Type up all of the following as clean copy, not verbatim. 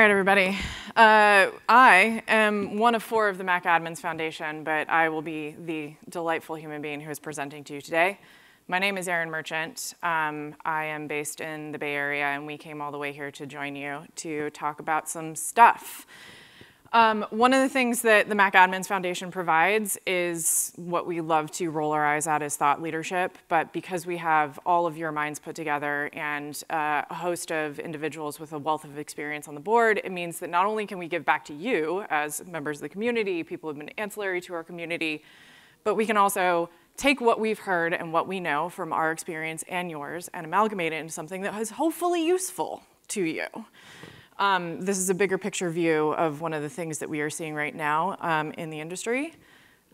right, everybody. I am one of 4 of the Mac Admins Foundation, but I will be the delightful human being who is presenting to you today. My name is Erin Merchant. I am based in the Bay Area, and we came all the way here to join you to talk about some stuff. One of the things that the Mac Admins Foundation provides is what we love to roll our eyes at as thought leadership, but because we have all of your minds put together and a host of individuals with a wealth of experience on the board, it means that not only can we give back to you as members of the community, people who have been ancillary to our community, but we can also take what we've heard and what we know from our experience and yours and amalgamate it into something that is hopefully useful to you. This is a bigger picture view of one of the things that we are seeing right now in the industry.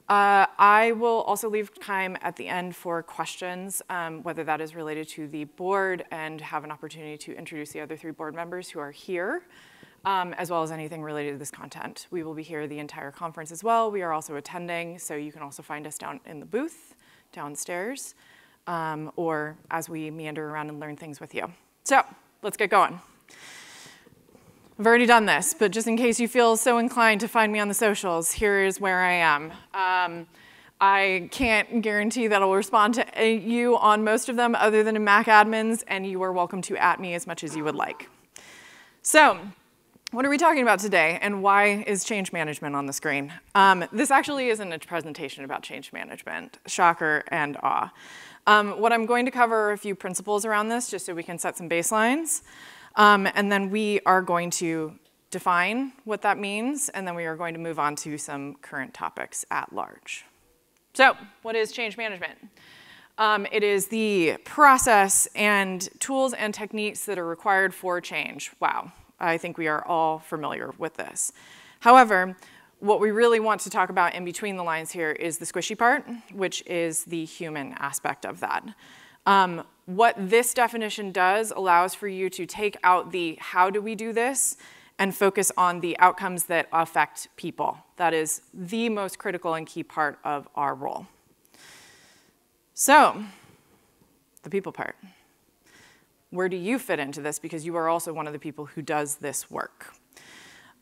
I will also leave time at the end for questions, whether that is related to the board, and have an opportunity to introduce the other 3 board members who are here, as well as anything related to this content. We will be here the entire conference as well. We are also attending, so you can also find us down in the booth downstairs, or as we meander around and learn things with you. So let's get going. I've already done this, but just in case you feel so inclined to find me on the socials, here is where I am. I can't guarantee that I'll respond to you on most of them other than in Mac Admins, and you are welcome to @ me as much as you would like. So what are we talking about today, and why is change management on the screen? This actually isn't a presentation about change management, shocker and awe. What I'm going to cover are a few principles around this, just so we can set some baselines. And then we are going to define what that means, and then we are going to move on to some current topics at large. So what is change management? It is the process and tools and techniques that are required for change. Wow, I think we are all familiar with this. However, what we really want to talk about in between the lines here is the squishy part, which is the human aspect of that. What this definition does allows for you to take out the how do we do this and focus on the outcomes that affect people. That is the most critical and key part of our role. So, the people part. Where do you fit into this? Because you are also one of the people who does this work.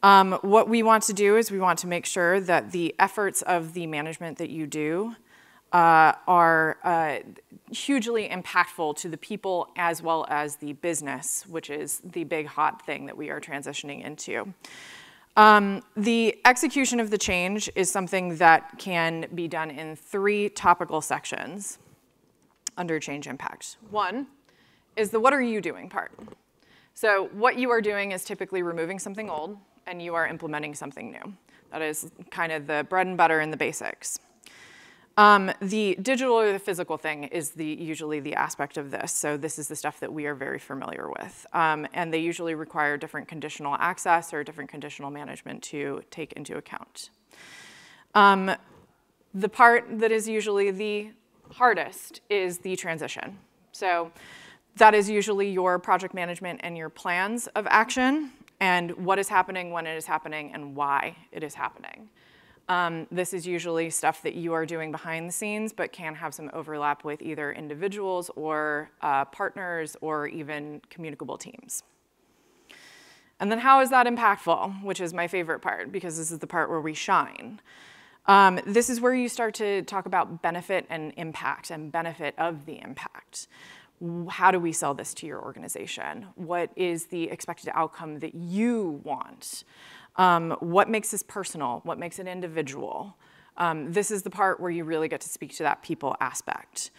What we want to do is we want to make sure that the efforts of the management that you do are hugely impactful to the people as well as the business, which is the big hot thing that we are transitioning into. The execution of the change is something that can be done in 3 topical sections under change impact. 1 is the what are you doing part. So what you are doing is typically removing something old and you are implementing something new. That is kind of the bread and butter and the basics. The digital or the physical thing is usually the aspect of this. So this is the stuff that we are very familiar with. And they usually require different conditional access or different conditional management to take into account. The part that is usually the hardest is the transition. So that is usually your project management and your plans of action and what is happening, when it is happening, and why it is happening. This is usually stuff that you are doing behind the scenes, but can have some overlap with either individuals or partners or even communicable teams. And then how is that impactful, which is my favorite part, because this is the part where we shine. This is where you start to talk about benefit and impact and benefit of the impact. How do we sell this to your organization? What is the expected outcome that you want? What makes this personal? What makes it individual? This is the part where you really get to speak to that people aspect.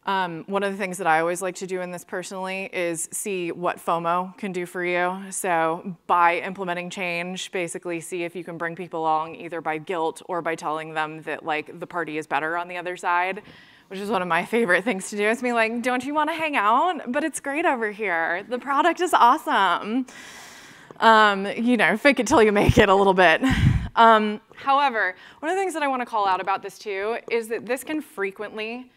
One of the things that I always like to do in this personally is see what FOMO can do for you. So by implementing change, basically see if you can bring people along either by guilt or by telling them that like the party is better on the other side, which is one of my favorite things to do. It's me like, don't you want to hang out? But it's great over here. The product is awesome. You know, fake it till you make it a little bit. However, one of the things that I want to call out about this too is that this can frequently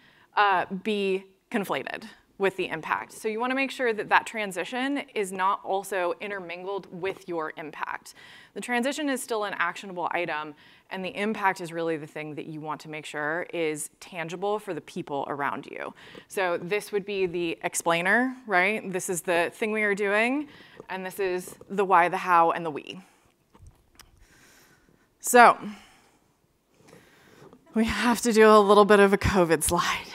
be conflated with the impact. So you want to make sure that that transition is not also intermingled with your impact. The transition is still an actionable item, and the impact is really the thing that you want to make sure is tangible for the people around you. So this would be the explainer, right? This is the thing we are doing, and this is the why, the how, and the we. So we have to do a little bit of a COVID slide.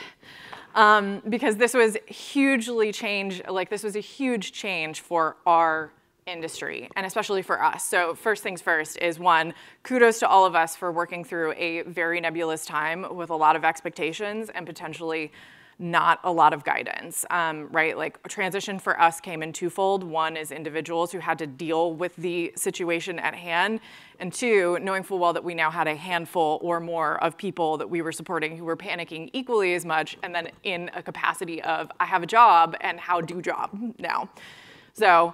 Because this was hugely this was a huge change for our industry, and especially for us. So first things first is, one, kudos to all of us for working through a very nebulous time with a lot of expectations and potentially not a lot of guidance, right? Like, transition for us came in twofold. One is individuals who had to deal with the situation at hand, and two, knowing full well that we now had a handful or more of people that we were supporting who were panicking equally as much, and then in a capacity of, I have a job, and how do job now? So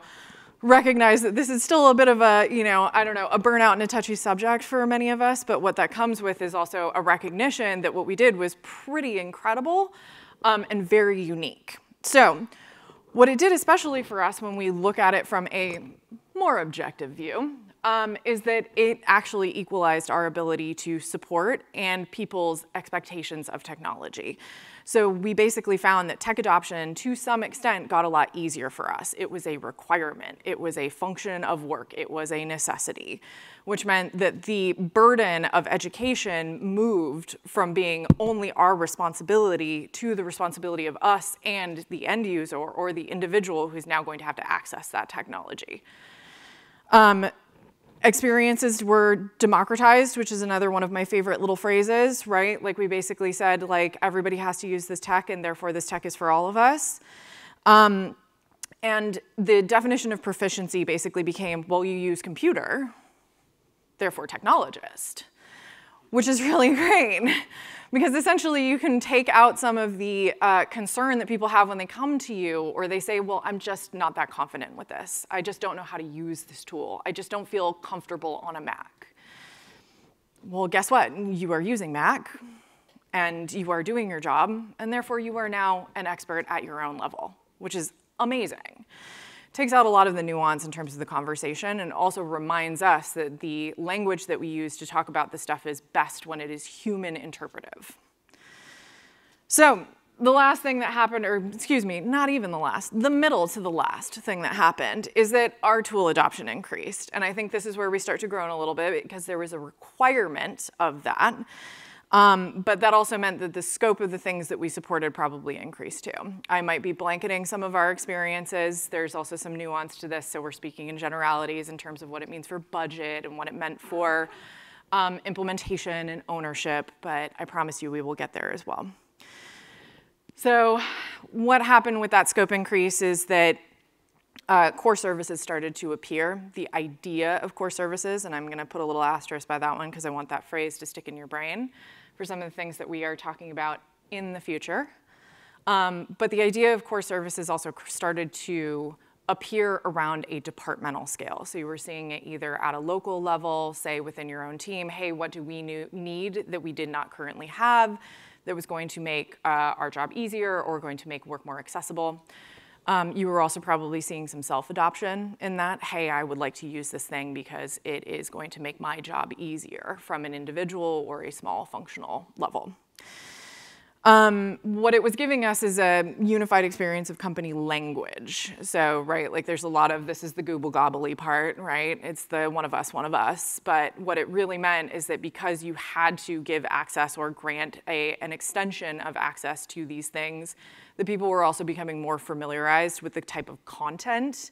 recognize that this is still a bit of a, I don't know, a burnout and a touchy subject for many of us, but what that comes with is also a recognition that what we did was pretty incredible, and very unique. So what it did, especially for us when we look at it from a more objective view, is that it actually equalized our ability to support and people's expectations of technology. So we basically found that tech adoption, to some extent, got a lot easier for us. It was a requirement. It was a function of work. It was a necessity, which meant that the burden of education moved from being only our responsibility to the responsibility of us and the end user or the individual who's now going to have to access that technology. Experiences were democratized, which is another one of my favorite little phrases, right? Like, we basically said, like, everybody has to use this tech, and therefore this tech is for all of us. And the definition of proficiency basically became, well, you use computer, therefore technologist, which is really great. Because essentially you can take out some of the concern that people have when they come to you, or they say, well, I'm just not that confident with this. I just don't know how to use this tool. I just don't feel comfortable on a Mac. Well, guess what? You are using Mac, and you are doing your job, and therefore you are now an expert at your own level, which is amazing. Takes out a lot of the nuance in terms of the conversation, and also reminds us that the language that we use to talk about this stuff is best when it is human interpretive. So the last thing that happened, or excuse me, not even the last, the middle to the last thing that happened is that our tool adoption increased. And I think this is where we start to groan a little bit, because there was a requirement of that. But that also meant that the scope of the things that we supported probably increased too. I might be blanketing some of our experiences. There's also some nuance to this, so we're speaking in generalities in terms of what it means for budget and what it meant for implementation and ownership, but I promise you we will get there as well. So what happened with that scope increase is that core services started to appear. The idea of core services, and I'm going to put a little asterisk by that one because I want that phrase to stick in your brain for some of the things that we are talking about in the future. But the idea of core services also started to appear around a departmental scale. So you were seeing it either at a local level, say within your own team, hey, what do we need that we did not currently have that was going to make our job easier or going to make work more accessible? You were also probably seeing some self-adoption in that, hey, I would like to use this thing because it is going to make my job easier from an individual or a small functional level. What it was giving us is a unified experience of company language. So, right, like there's a lot of, this is the gooble gobbly part, right? It's the one of us. But what it really meant is that because you had to give access or grant an extension of access to these things, the people were also becoming more familiarized with the type of content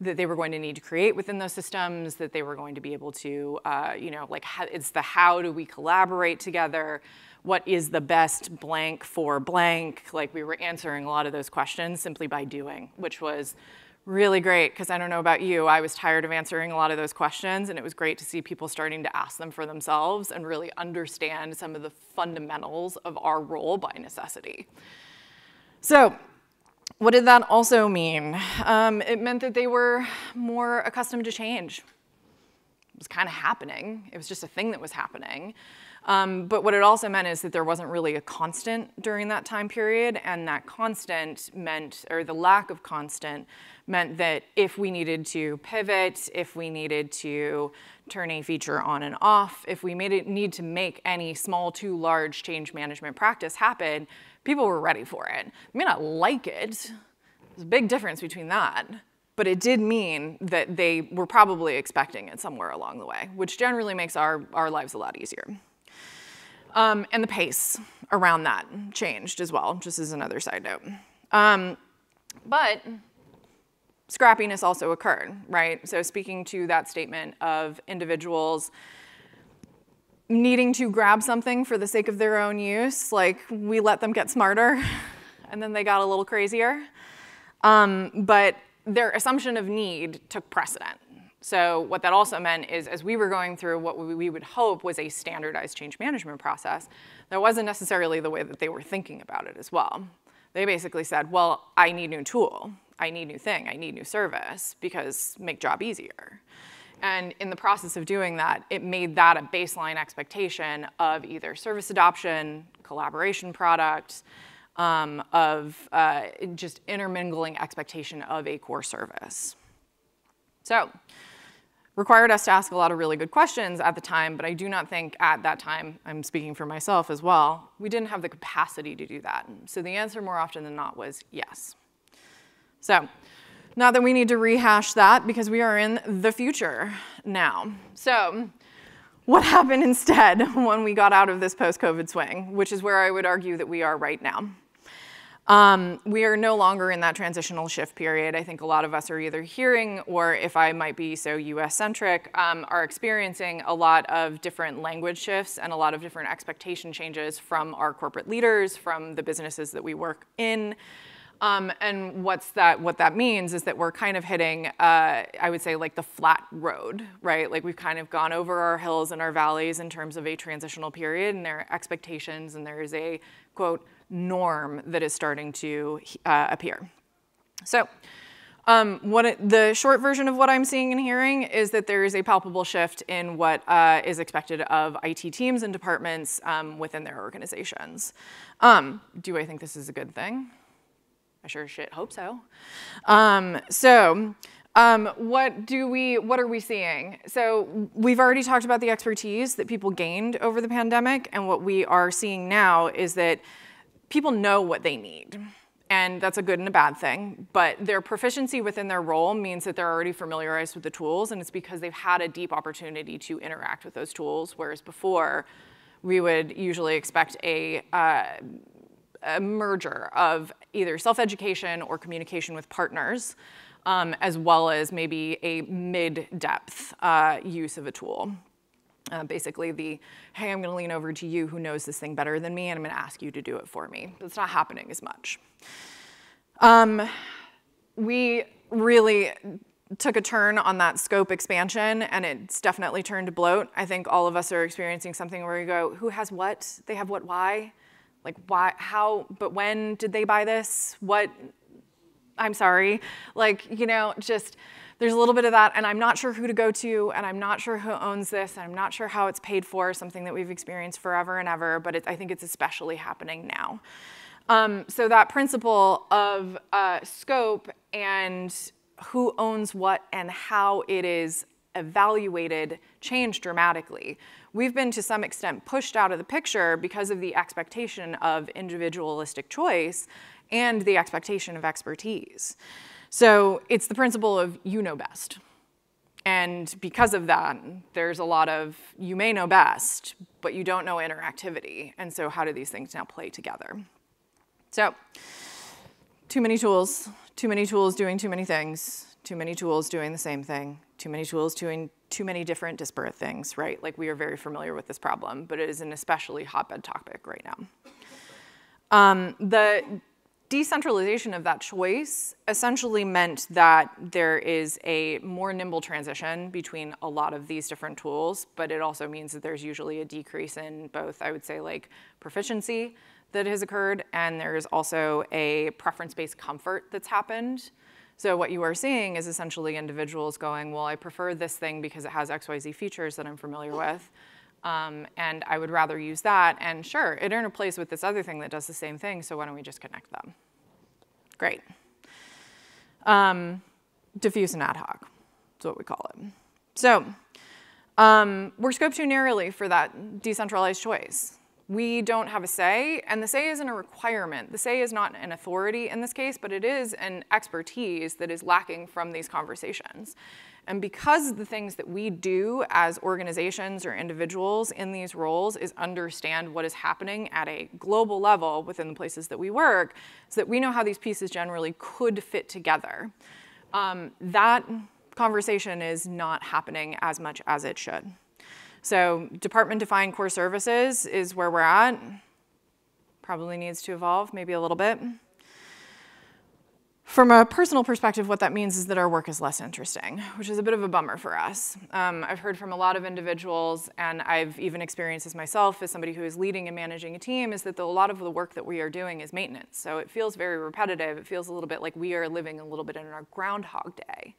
that they were going to need to create within those systems, that they were going to be able to, like it's the how do we collaborate together, what is the best blank for blank, like we were answering a lot of those questions simply by doing, which was really great, because I don't know about you, I was tired of answering a lot of those questions, and it was great to see people starting to ask them for themselves and really understand some of the fundamentals of our role by necessity. So, what did that also mean? It meant that they were more accustomed to change. It was kind of happening. It was just a thing that was happening. But what it also meant is that there wasn't really a constant during that time period, and that constant meant, or the lack of constant, meant that if we needed to pivot, if we needed to turn a feature on and off, if we need to make any small to large change management practice happen, people were ready for it. They may not like it. There's a big difference between that. But it did mean that they were probably expecting it somewhere along the way, which generally makes our lives a lot easier. And the pace around that changed as well, just as another side note. But scrappiness also occurred, right? So speaking to that statement of individuals needing to grab something for the sake of their own use, like we let them get smarter, and then they got a little crazier. But their assumption of need took precedent. So what that also meant is as we were going through what we would hope was a standardized change management process, that wasn't necessarily the way that they were thinking about it as well. They basically said, well, I need new tool, I need new thing, I need new service, because make job easier. And in the process of doing that, it made that a baseline expectation of either service adoption, collaboration products, of just intermingling expectation of a core service. So, required us to ask a lot of really good questions at the time, but I do not think at that time, I'm speaking for myself as well, we didn't have the capacity to do that. So the answer more often than not was yes. So, not that we need to rehash that because we are in the future now. So, what happened instead when we got out of this post-COVID swing, which is where I would argue that we are right now? We are no longer in that transitional shift period. I think a lot of us are either hearing, or if I might be so US-centric, are experiencing a lot of different language shifts and a lot of different expectation changes from our corporate leaders, from the businesses that we work in. And what that means is that we're kind of hitting, I would say, like the flat road, right? Like we've kind of gone over our hills and our valleys in terms of a transitional period, and there are expectations, and there is a, quote, norm that is starting to appear. So the short version of what I'm seeing and hearing is that there is a palpable shift in what is expected of IT teams and departments within their organizations. Do I think this is a good thing? I sure as shit hope so. What are we seeing? So we've already talked about the expertise that people gained over the pandemic, and what we are seeing now is that people know what they need. And that's a good and a bad thing, but their proficiency within their role means that they're already familiarized with the tools, and it's because they've had a deep opportunity to interact with those tools, whereas before, we would usually expect a merger of either self-education or communication with partners, as well as maybe a mid-depth use of a tool. Basically hey, I'm gonna lean over to you who knows this thing better than me, and I'm gonna ask you to do it for me. It's not happening as much. We really took a turn on that scope expansion, and it's definitely turned to bloat. I think all of us are experiencing something where you go, who has what? They have what, why? Like why, how, but when did they buy this? What, I'm sorry. Like, just, there's a little bit of that, and I'm not sure who to go to, and I'm not sure who owns this, and I'm not sure how it's paid for, something that we've experienced forever and ever, but I think it's especially happening now. So that principle of scope and who owns what and how it is evaluated changed dramatically. We've been to some extent pushed out of the picture because of the expectation of individualistic choice and the expectation of expertise. So it's the principle of you know best. And because of that, there's a lot of you may know best, but you don't know interactivity. And so how do these things now play together? So too many tools doing too many things, too many tools doing the same thing, too many tools doing too many different disparate things, right? Like we are very familiar with this problem, but it is an especially hotbed topic right now. The decentralization of that choice essentially meant that there is a more nimble transition between a lot of these different tools, but it also means that there's usually a decrease in both, I would say, like proficiency that has occurred, and there's also a preference-based comfort that's happened. So what you are seeing is essentially individuals going, well, I prefer this thing because it has XYZ features that I'm familiar with, And I would rather use that. And sure, it interplays with this other thing that does the same thing, so why don't we just connect them? Great. Diffuse and ad hoc, that's what we call it. So we're scoped too narrowly for that decentralized choice. We don't have a say, and the say isn't a requirement. The say is not an authority in this case, but it is an expertise that is lacking from these conversations. And because the things that we do as organizations or individuals in these roles is understand what is happening at a global level within the places that we work, so that we know how these pieces generally could fit together. That conversation is not happening as much as it should. So department-defined core services is where we're at. Probably needs to evolve, maybe a little bit. From a personal perspective, what that means is that our work is less interesting, which is a bit of a bummer for us. I've heard from a lot of individuals, and I've even experienced this myself as somebody who is leading and managing a team, is that a lot of the work that we are doing is maintenance. So it feels very repetitive. It feels a little bit like we are living a little bit in our Groundhog Day.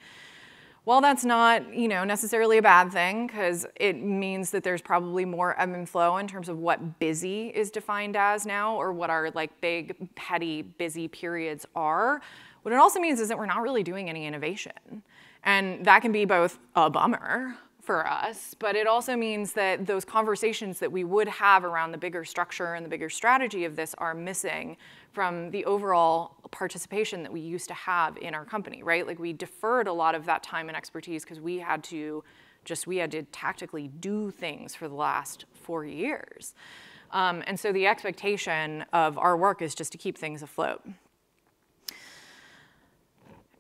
Well, that's not, necessarily a bad thing, because it means that there's probably more ebb and flow in terms of what busy is defined as now, or what our big, petty, busy periods are. What it also means is that we're not really doing any innovation. And that can be both a bummer for us, but it also means that those conversations that we would have around the bigger structure and the bigger strategy of this are missing from the overall participation that we used to have in our company, right? We deferred a lot of that time and expertise because we had to tactically do things for the last 4 years. And so the expectation of our work is just to keep things afloat.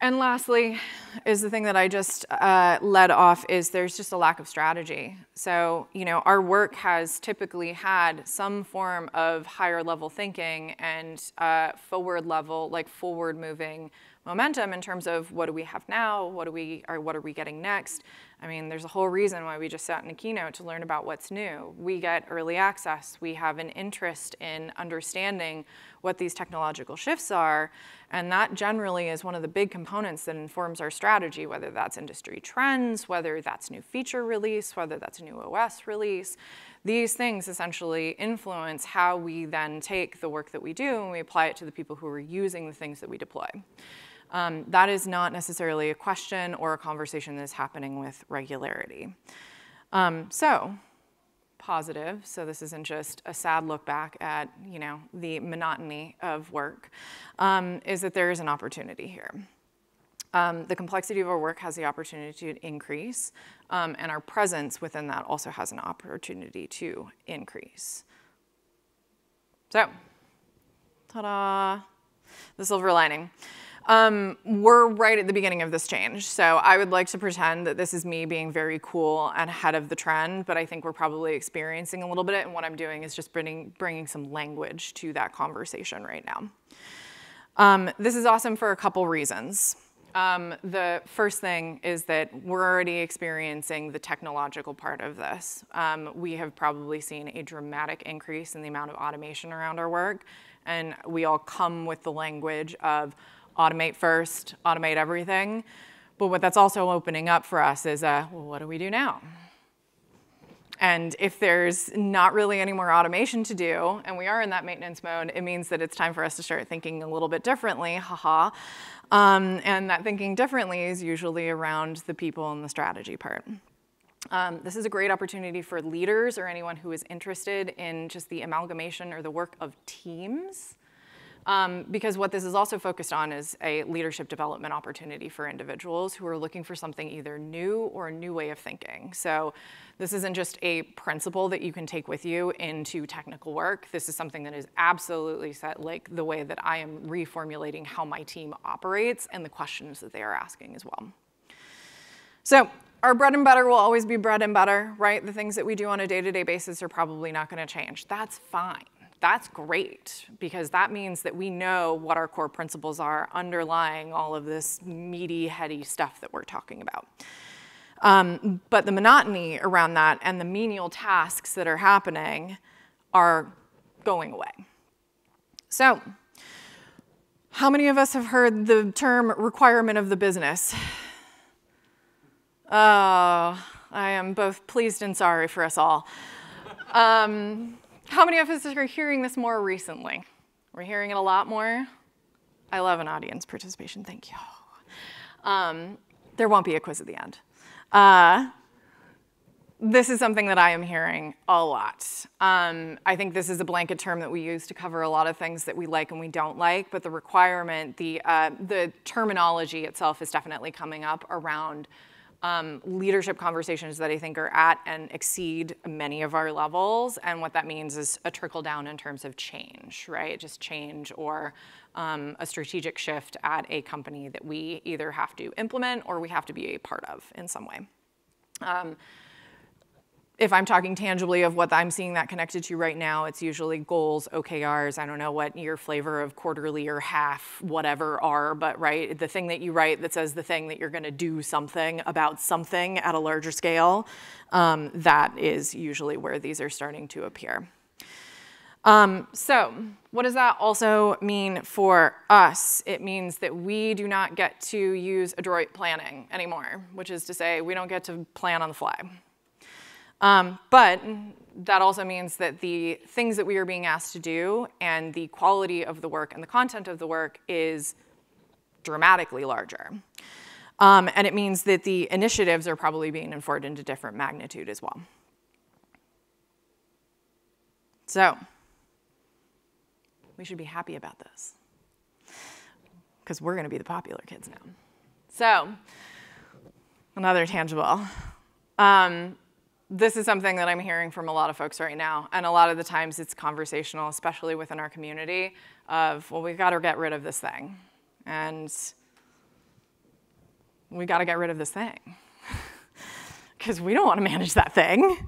And lastly, is the thing that I just led off, is there's just a lack of strategy. So, our work has typically had some form of higher level thinking and forward moving momentum in terms of what do we have now, what are we getting next. I mean, there's a whole reason why we just sat in a keynote to learn about what's new. We get early access. We have an interest in understanding what these technological shifts are, and that generally is one of the big components that informs our strategy, whether that's industry trends, whether that's new feature release, whether that's a new OS release. These things essentially influence how we then take the work that we do and we apply it to the people who are using the things that we deploy. That is not necessarily a question or a conversation that is happening with regularity. So positive, so this isn't just a sad look back at the monotony of work, is that there is an opportunity here. The complexity of our work has the opportunity to increase, and our presence within that also has an opportunity to increase. So, ta-da, the silver lining. We're right at the beginning of this change, so I would like to pretend that this is me being very cool and ahead of the trend, but I think we're probably experiencing a little bit, and what I'm doing is just bringing some language to that conversation right now. This is awesome for a couple reasons. The first thing is that we're already experiencing the technological part of this. We have probably seen a dramatic increase in the amount of automation around our work, and we all come with the language of automate first, automate everything. But what that's also opening up for us is, well, what do we do now? And if there's not really any more automation to do, and we are in that maintenance mode, it means that it's time for us to start thinking a little bit differently, haha. And that thinking differently is usually around the people and the strategy part. This is a great opportunity for leaders or anyone who is interested in just the amalgamation or the work of teams. Because what this is also focused on is a leadership development opportunity for individuals who are looking for something either new or a new way of thinking. So this isn't just a principle that you can take with you into technical work. This is something that is absolutely set like the way that I am reformulating how my team operates and the questions that they are asking as well. So our bread and butter will always be bread and butter, right? The things that we do on a day-to-day basis are probably not going to change. That's fine. That's great, because that means that we know what our core principles are underlying all of this meaty, heady stuff that we're talking about. But the monotony around that and the menial tasks that are happening are going away. So, how many of us have heard the term requirement of the business? Oh, I am both pleased and sorry for us all. How many of us are hearing this more recently? We're hearing it a lot more. I love an audience participation, thank you. There won't be a quiz at the end. This is something that I am hearing a lot. I think this is a blanket term that we use to cover a lot of things that we like and we don't like, but the requirement, the terminology itself is definitely coming up around leadership conversations that I think are at and exceed many of our levels, and what that means is a trickle down in terms of change, right? Just change or a strategic shift at a company that we either have to implement or we have to be a part of in some way. If I'm talking tangibly of what I'm seeing that connected to right now, it's usually goals, OKRs, I don't know what your flavor of quarterly or half whatever are, but right, the thing that you write that says the thing that you're gonna do something about something at a larger scale, that is usually where these are starting to appear. So what does that also mean for us? It means that we do not get to use adroit planning anymore, which is to say we don't get to plan on the fly. But that also means that the things that we are being asked to do and the quality of the work and the content of the work is dramatically larger. And it means that the initiatives are probably being enforced into different magnitude as well. So we should be happy about this because we're going to be the popular kids now. So another tangible. This is something that I'm hearing from a lot of folks right now, and a lot of the times it's conversational, especially within our community, of, well, we've got to get rid of this thing, and we got to get rid of this thing, because we don't want to manage that thing.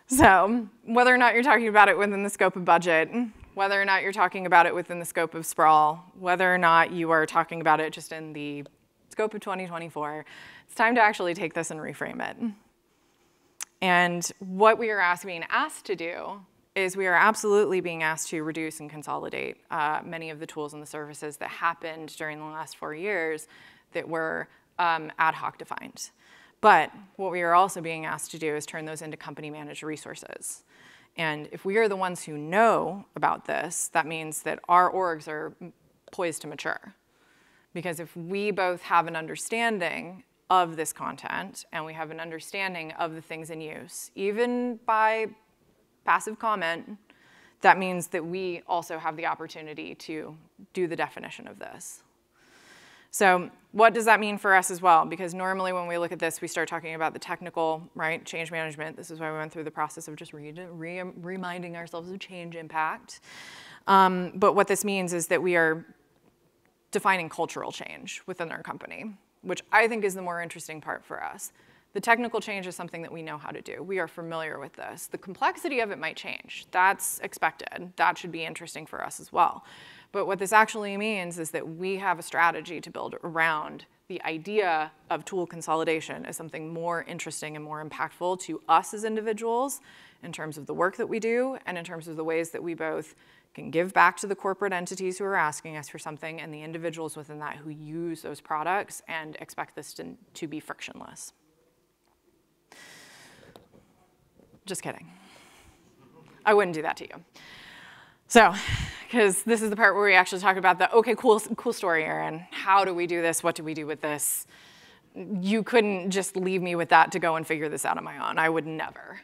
So whether or not you're talking about it within the scope of budget, whether or not you're talking about it within the scope of sprawl, whether or not you are talking about it just in the scope of 2024, it's time to actually take this and reframe it. And what we are being asked to do is we are absolutely being asked to reduce and consolidate many of the tools and the services that happened during the last 4 years that were ad hoc defined. But what we are also being asked to do is turn those into company-managed resources. And if we are the ones who know about this, that means that our orgs are poised to mature. Because if we both have an understanding of this content, and we have an understanding of the things in use, even by passive comment, that means that we also have the opportunity to do the definition of this. So what does that mean for us as well? Because normally when we look at this, we start talking about the technical, right, change management. This is why we went through the process of just reminding ourselves of change impact. But what this means is that we are defining cultural change within our company, which I think is the more interesting part for us. The technical change is something that we know how to do. We are familiar with this. The complexity of it might change. That's expected. That should be interesting for us as well. But what this actually means is that we have a strategy to build around the idea of tool consolidation as something more interesting and more impactful to us as individuals in terms of the work that we do and in terms of the ways that we both can give back to the corporate entities who are asking us for something and the individuals within that who use those products and expect this to be frictionless. Just kidding. I wouldn't do that to you. So, because this is the part where we actually talk about the, okay, cool story, Erin. How do we do this? What do we do with this? You couldn't just leave me with that to go and figure this out on my own. I would never.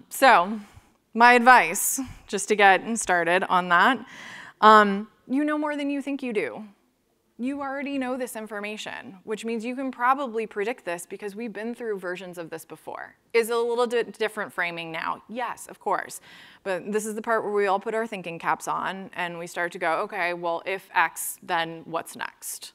So my advice, just to get started on that, you know more than you think you do. You already know this information, which means you can probably predict this because we've been through versions of this before. Is it a little bit different framing now? Yes, of course. But this is the part where we all put our thinking caps on and we start to go, okay, well, if X, then what's next?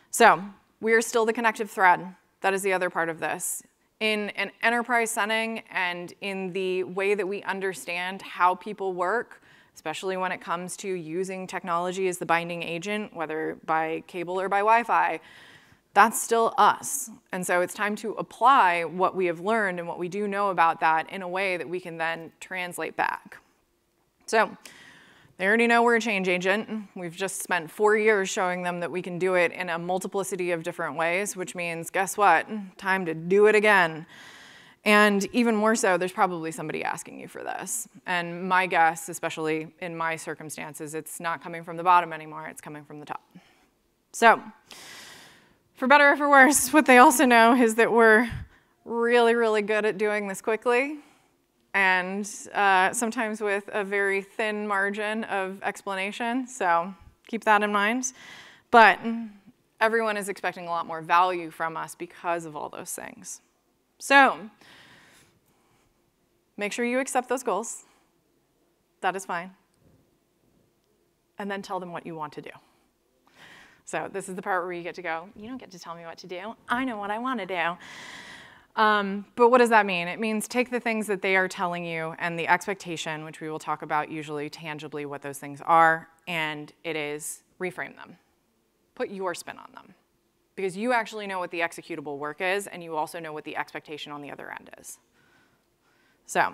So we are still the connective thread. That is the other part of this. In an enterprise setting and in the way that we understand how people work, especially when it comes to using technology as the binding agent, whether by cable or by Wi-Fi, that's still us. And so it's time to apply what we have learned and what we do know about that in a way that we can then translate back. So they already know we're a change agent. We've just spent 4 years showing them that we can do it in a multiplicity of different ways, which means, guess what? Time to do it again. And even more so, there's probably somebody asking you for this. And my guess, especially in my circumstances, it's not coming from the bottom anymore, it's coming from the top. So, for better or for worse, what they also know is that we're really, really good at doing this quickly, and sometimes with a very thin margin of explanation, so keep that in mind. But everyone is expecting a lot more value from us because of all those things. So, make sure you accept those goals. That is fine. And then tell them what you want to do. So this is the part where you get to go, you don't get to tell me what to do. I know what I want to do. But what does that mean? It means take the things that they are telling you and the expectation, which we will talk about usually tangibly what those things are, and it is reframe them. Put your spin on them. Because you actually know what the executable work is, and you also know what the expectation on the other end is. So,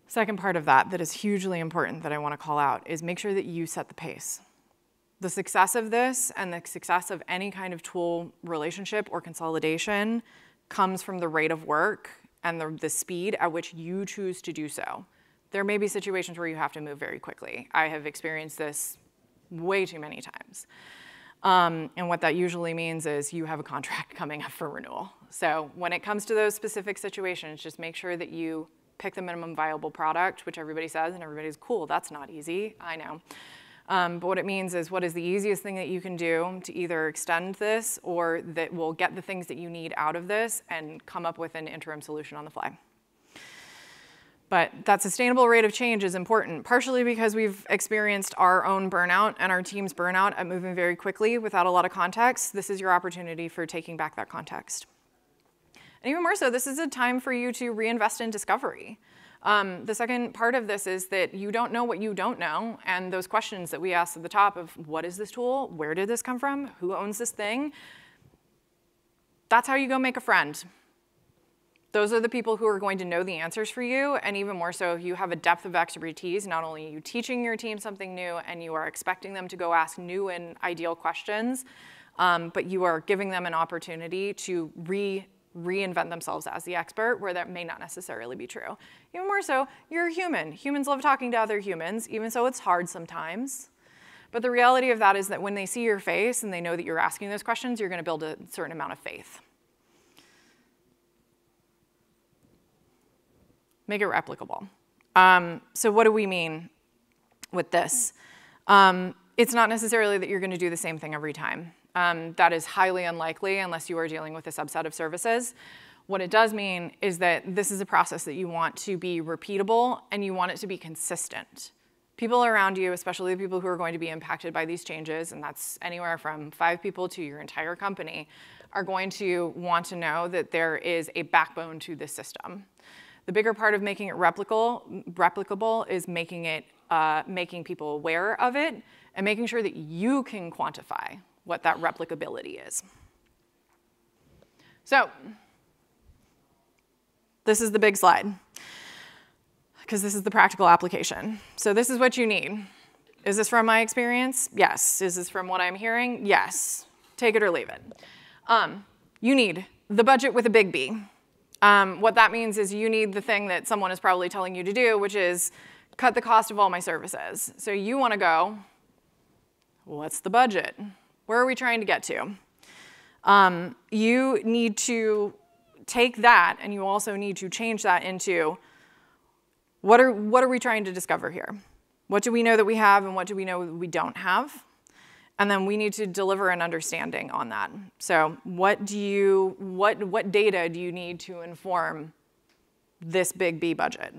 second part of that is hugely important that I want to call out is make sure that you set the pace. The success of this and the success of any kind of tool relationship or consolidation comes from the rate of work and the speed at which you choose to do so. There may be situations where you have to move very quickly. I have experienced this way too many times. And what that usually means is you have a contract coming up for renewal. So when it comes to those specific situations, just make sure that you pick the minimum viable product, which everybody says, and everybody's cool, that's not easy, I know. But what it means is what is the easiest thing that you can do to either extend this or that will get the things that you need out of this and come up with an interim solution on the fly. But that sustainable rate of change is important, partially because we've experienced our own burnout and our team's burnout at moving very quickly without a lot of context. This is your opportunity for taking back that context. And even more so, this is a time for you to reinvest in discovery. The second part of this is that you don't know what you don't know, and those questions that we asked at the top of what is this tool, where did this come from, who owns this thing, that's how you go make a friend. Those are the people who are going to know the answers for you, and even more so if you have a depth of expertise, not only are you teaching your team something new and you are expecting them to go ask new and ideal questions, but you are giving them an opportunity to reinvent themselves as the expert where that may not necessarily be true. Even more so, you're a human. Humans love talking to other humans, even so it's hard sometimes. But the reality of that is that when they see your face and they know that you're asking those questions, you're going to build a certain amount of faith. Make it replicable. So what do we mean with this? It's not necessarily that you're going to do the same thing every time. That is highly unlikely unless you are dealing with a subset of services. What it does mean is that this is a process that you want to be repeatable and you want it to be consistent. People around you, especially the people who are going to be impacted by these changes, and that's anywhere from 5 people to your entire company, are going to want to know that there is a backbone to this system. The bigger part of making it replicable is making people aware of it and making sure that you can quantify what that replicability is. So, this is the big slide, because this is the practical application. So this is what you need. Is this from my experience? Yes. Is this from what I'm hearing? Yes. Take it or leave it. You need the budget with a big B. What that means is you need the thing that someone is probably telling you to do, which is cut the cost of all my services. So you want to go, what's the budget? Where are we trying to get to? You need to take that, and you also need to change that into what are we trying to discover here? What do we know that we have, and what do we know that we don't have? And then we need to deliver an understanding on that. So what data do you need to inform this big B budget?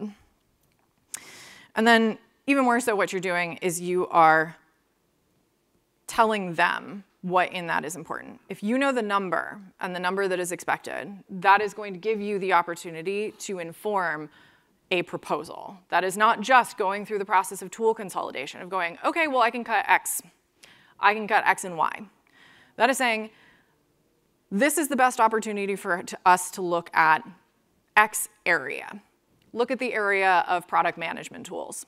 And then even more so what you're doing is you are telling them what in that is important. If you know the number and the number that is expected, that is going to give you the opportunity to inform a proposal. That is not just going through the process of tool consolidation, of going, okay, well, I can cut X. I can cut X and Y. That is saying, this is the best opportunity for us to look at X area. Look at the area of product management tools.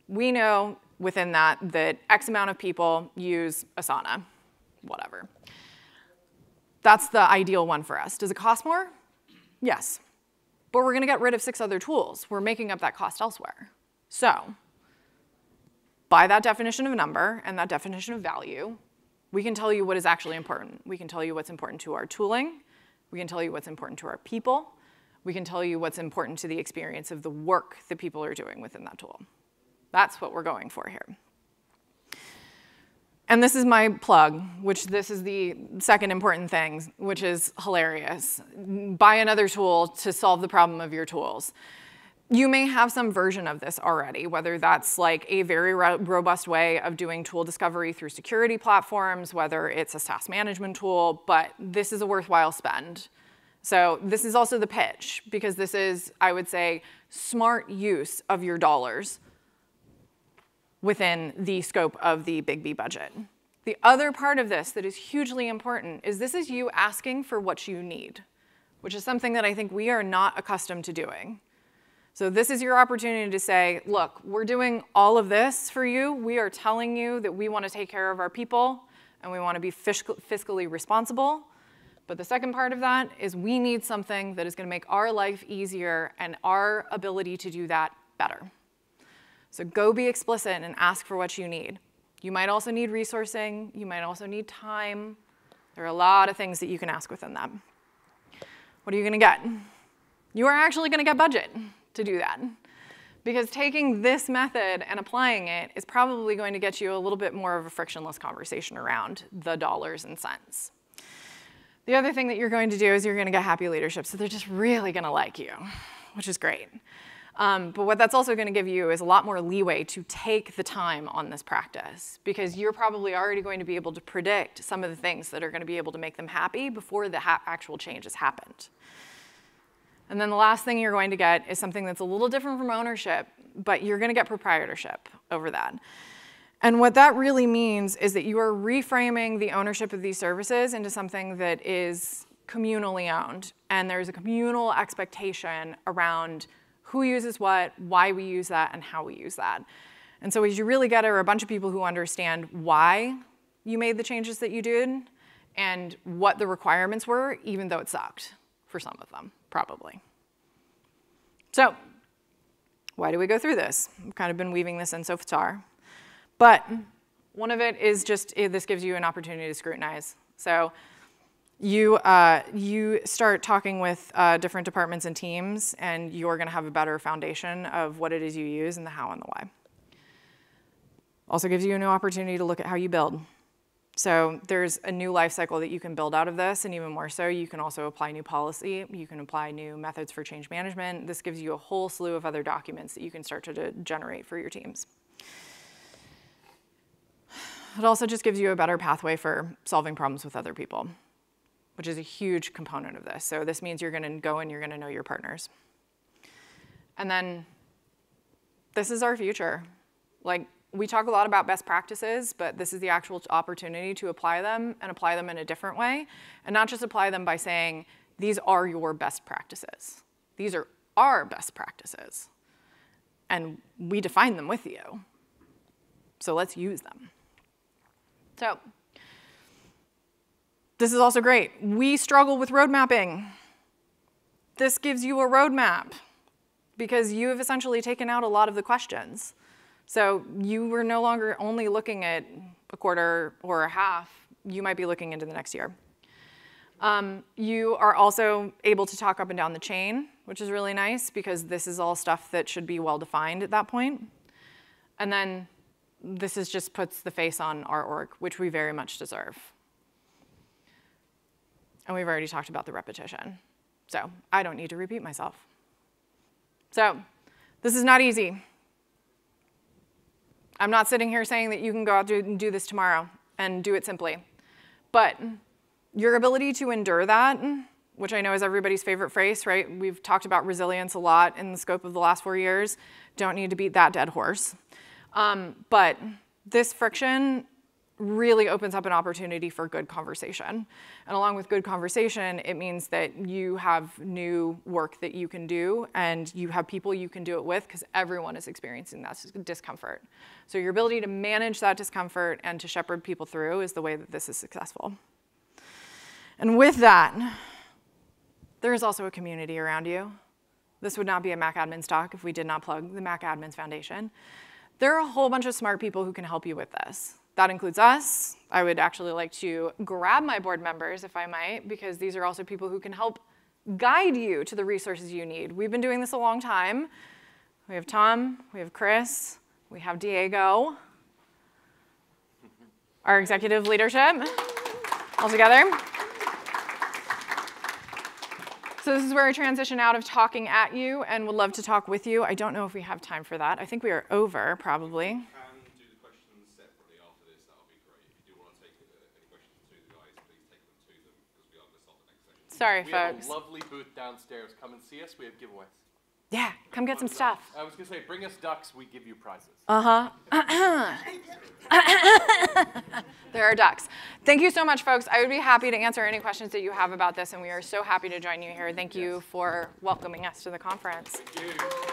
We know within that X amount of people use Asana, whatever. That's the ideal one for us. Does it cost more? Yes. But we're going to get rid of 6 other tools. We're making up that cost elsewhere. So by that definition of number and that definition of value, we can tell you what is actually important. We can tell you what's important to our tooling. We can tell you what's important to our people. We can tell you what's important to the experience of the work that people are doing within that tool. That's what we're going for here. And this is my plug, which this is the second important thing, which is hilarious. Buy another tool to solve the problem of your tools. You may have some version of this already, whether that's like a very robust way of doing tool discovery through security platforms, whether it's a SaaS management tool, but this is a worthwhile spend. So this is also the pitch, because this is, I would say, smart use of your dollars within the scope of the Big B budget. The other part of this that is hugely important is this is you asking for what you need, which is something that I think we are not accustomed to doing. So this is your opportunity to say, look, we're doing all of this for you. We are telling you that we want to take care of our people and we want to be fiscally responsible. But the second part of that is we need something that is going to make our life easier and our ability to do that better. So go be explicit and ask for what you need. You might also need resourcing. You might also need time. There are a lot of things that you can ask within that. What are you going to get? You are actually going to get budget to do that, because taking this method and applying it is probably going to get you a little bit more of a frictionless conversation around the dollars and cents. The other thing that you're going to do is you're going to get happy leadership, so they're just really going to like you, which is great. But what that's also going to give you is a lot more leeway to take the time on this practice, because you're probably already going to be able to predict some of the things that are going to be able to make them happy before the actual change has happened. And then the last thing you're going to get is something that's a little different from ownership, but you're going to get proprietorship over that. And what that really means is that you are reframing the ownership of these services into something that is communally owned. And there's a communal expectation around who uses what, why we use that, and how we use that. And so what you really get are a bunch of people who understand why you made the changes that you did and what the requirements were, even though it sucked for some of them, probably. So why do we go through this? I've kind of been weaving this in so far. But one of it is just, this gives you an opportunity to scrutinize. So you start talking with different departments and teams, and you're going to have a better foundation of what it is you use and the how and the why. Also gives you a new opportunity to look at how you build. So there's a new life cycle that you can build out of this, and even more so, you can also apply new policy. You can apply new methods for change management. This gives you a whole slew of other documents that you can start to generate for your teams. It also just gives you a better pathway for solving problems with other people, which is a huge component of this. So this means you're going to go and you're going to know your partners. And then this is our future. Like, we talk a lot about best practices, but this is the actual opportunity to apply them and apply them in a different way, and not just apply them by saying, these are your best practices. These are our best practices, and we define them with you. So let's use them. So this is also great. We struggle with road mapping. This gives you a roadmap because you have essentially taken out a lot of the questions. So you were no longer only looking at a quarter or a half. You might be looking into the next year. You are also able to talk up and down the chain, which is really nice because this is all stuff that should be well-defined at that point. And then this is just puts the face on our org, which we very much deserve. And we've already talked about the repetition. So I don't need to repeat myself. So this is not easy. I'm not sitting here saying that you can go out and do this tomorrow and do it simply. But your ability to endure that, which I know is everybody's favorite phrase, right? We've talked about resilience a lot in the scope of the last 4 years. Don't need to beat that dead horse. But this friction really opens up an opportunity for good conversation. And along with good conversation, it means that you have new work that you can do and you have people you can do it with because everyone is experiencing that discomfort. So your ability to manage that discomfort and to shepherd people through is the way that this is successful. And with that, there is also a community around you. This would not be a Mac Admins talk if we did not plug the Mac Admins Foundation. There are a whole bunch of smart people who can help you with this. That includes us. I would actually like to grab my board members, if I might, because these are also people who can help guide you to the resources you need. We've been doing this a long time. We have Tom, we have Chris, we have Diego, our executive leadership, all together. So this is where I transition out of talking at you and would love to talk with you. I don't know if we have time for that. I think we are over, probably. If you can do the questions separately after this, that would be great. If you do want to take any questions to the guys, please take them to them, because we are going to start the next session. Sorry, we folks. We have a lovely booth downstairs. Come and see us. We have giveaways. Yeah, come get some stuff. I was going to say, bring us ducks. We give you prizes. There are ducks. Thank you so much, folks. I would be happy to answer any questions that you have about this, and we are so happy to join you here. Thank you for welcoming us to the conference. Thank you.